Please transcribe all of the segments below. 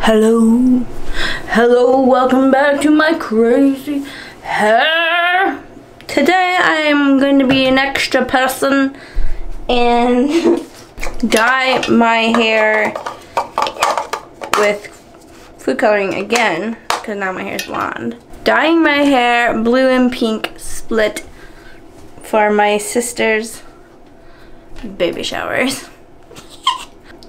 Hello, welcome back to my crazy hair. Today I am going to be an extra person and dye my hair with food coloring again, because now my hair is blonde. Dyeing my hair blue and pink split for my sister's baby showers.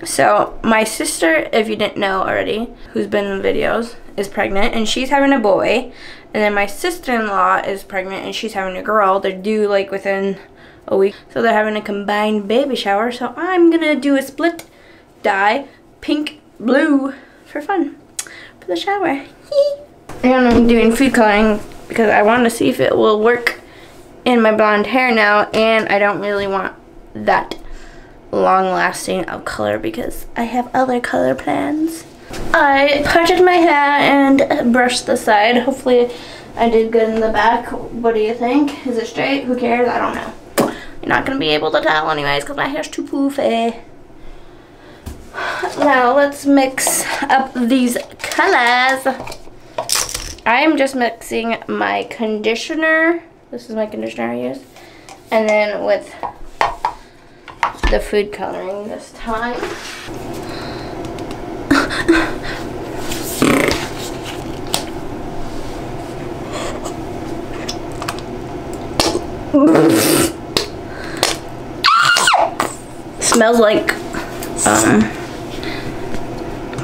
So my sister, if you didn't know already, who's been in videos, is pregnant and she's having a boy. And then my sister-in-law is pregnant and she's having a girl. They're due like within a week. So they're having a combined baby shower. So I'm gonna do a split dye, pink, blue, for fun, for the shower. And I'm doing food coloring because I want to see if it will work in my blonde hair now. And I don't really want that long lasting of color because I have other color plans. I parted my hair and brushed the side. Hopefully I did good in the back. What do you think? Is it straight? Who cares? I don't know. You're not gonna be able to tell anyways because my hair's too poofy. Now let's mix up these colors. I'm just mixing my conditioner. This is my conditioner I use. And then with the food coloring this time. Smells like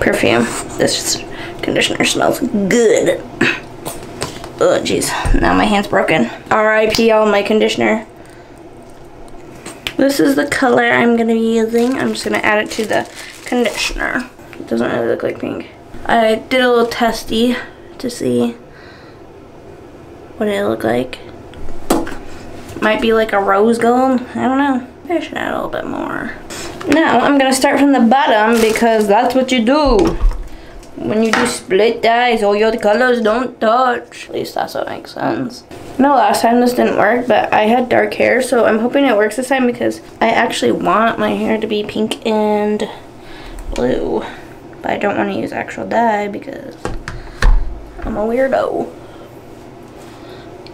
perfume. This conditioner smells good. Oh jeez, now my hand's broken. R.I.P. all my conditioner. This is the color I'm going to be using. I'm just going to add it to the conditioner. It doesn't really look like pink. I did a little testy to see what it looked like. Might be like a rose gold. I don't know. Maybe I should add a little bit more. Now I'm going to start from the bottom because that's what you do. When you do split dyes, all your colors don't touch. At least that's what makes sense. No, last time this didn't work, but I had dark hair, so I'm hoping it works this time because I actually want my hair to be pink and blue. But I don't want to use actual dye because I'm a weirdo.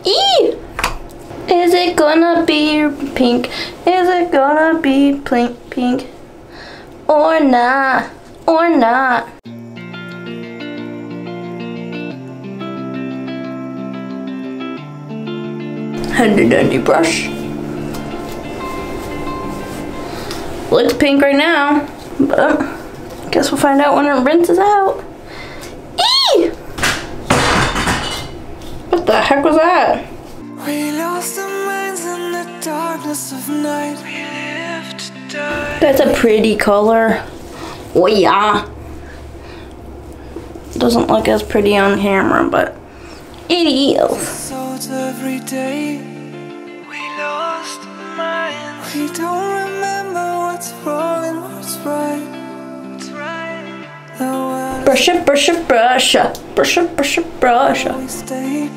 Eee! Is it gonna be pink? Is it gonna be pink? Or not? Or not? Handy dandy brush. Looks pink right now, but I guess we'll find out when it rinses out. Eee! What the heck was that? We lost our minds in the darkness of night. We live to die. That's a pretty color. Oh yeah. Doesn't look as pretty on camera, but it is. Every day we lost our minds. We don't remember what's wrong and what's right. Brush it, brush it, brush it, brush it, brush it, brush it. We stay,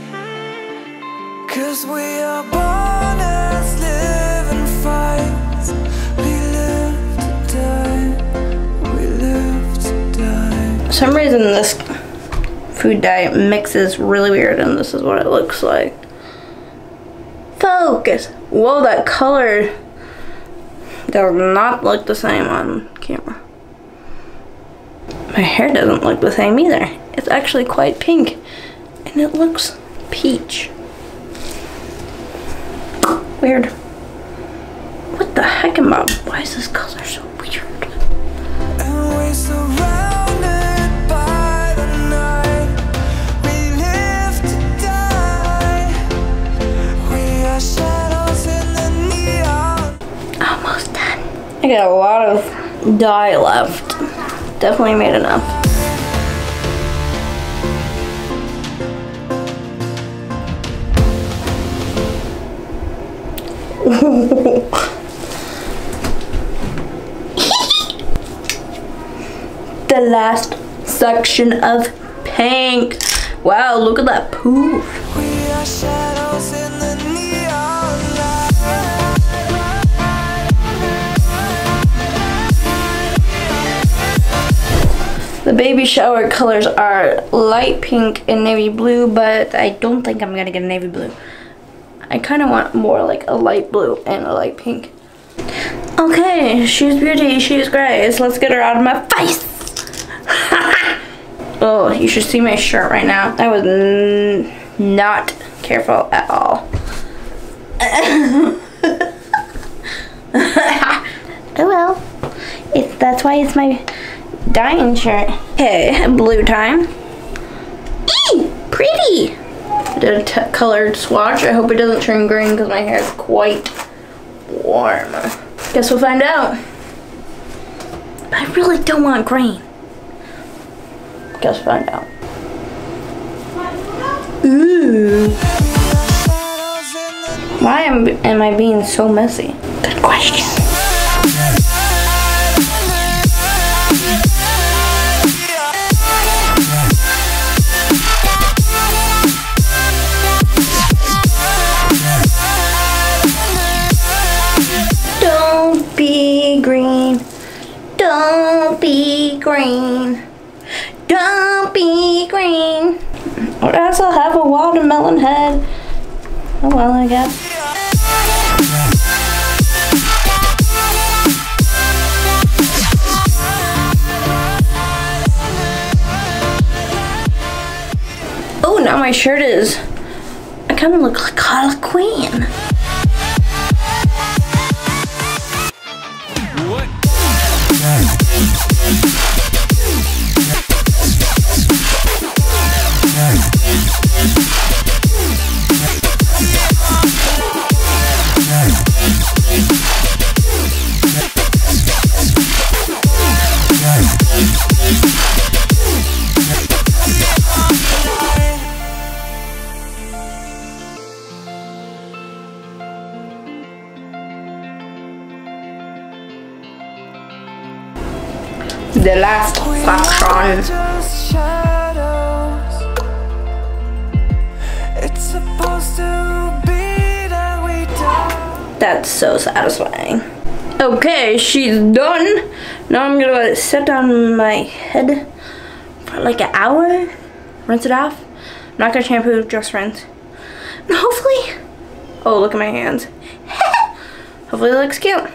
'cause we are born as living fights. We live to die. We live to die. For some reason this food dye mixes really weird and this is what it looks like. Focus! Whoa, that color does not look the same on camera. My hair doesn't look the same either. It's actually quite pink and it looks peach. Weird. What the heck am I? Why is this color so weird? And we're surrounded by the night. We live to die. We are shadows in the neon. Almost done. I got a lot of dye left. Definitely made enough. The last section of pink. Wow, look at that poof. We are shadows in the neon light. The baby shower colors are light pink and navy blue, but I don't think I'm gonna get a navy blue. I kind of want more like a light blue and a light pink. Okay, she's beauty, she's great. So let's get her out of my face. Oh, you should see my shirt right now. I was not careful at all. Oh well, that's why it's my dyeing shirt. Okay, blue time. Eee, pretty. Did a colored swatch. I hope it doesn't turn green because my hair is quite warm. Guess we'll find out. I really don't want green. Guess we'll find out. Ooh. Why am I being so messy? Good question. Don't be green. Don't be green. Don't be green. Or else I'll have a watermelon head. Oh well, I guess. Oh, now my shirt is... I kind of look like Carla Queen. The last section. That's so satisfying. Okay, she's done. Now I'm gonna let it sit on my head for like an hour. Rinse it off. I'm not gonna shampoo, just rinse. And hopefully, oh, look at my hands. Hopefully it looks cute.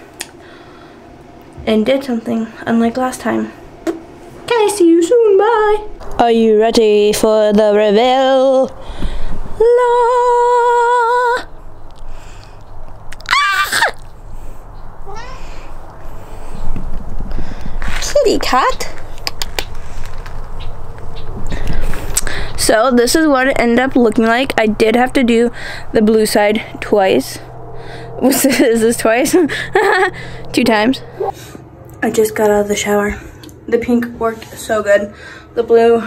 And did something unlike last time. Okay, see you soon, bye. Are you ready for the reveal? La. Ah! Kitty cat. So this is what it ended up looking like. I did have to do the blue side twice. Is this twice? 2 times. I just got out of the shower. The pink worked so good. The blue,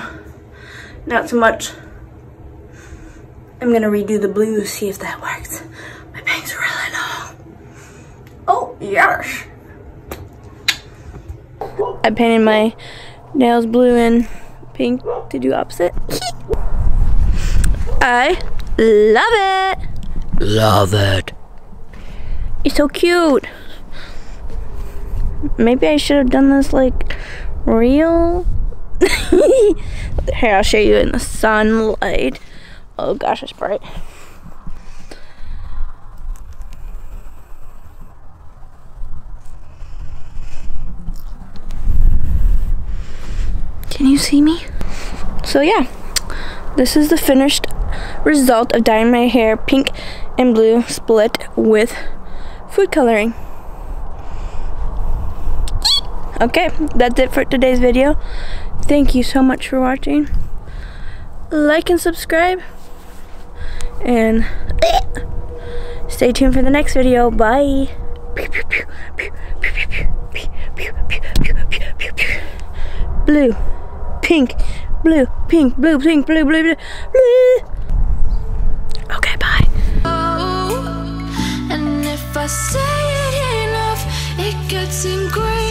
not so much. I'm gonna redo the blue, see if that works. My bangs are really long. Oh, yes. I painted my nails blue and pink to do opposite. I love it. Love it. It's so cute. Maybe I should have done this like real. Here, I'll show you in the sunlight. Oh gosh, it's bright. Can you see me? So yeah, this is the finished result of dyeing my hair pink and blue split with food coloring. Okay, that's it for today's video. Thank you so much for watching. Like and subscribe. And stay tuned for the next video. Bye. Blue, pink, blue, pink, blue, pink, blue, blue, blue, blue. Okay, bye. And if I say it enough, it gets ingrained.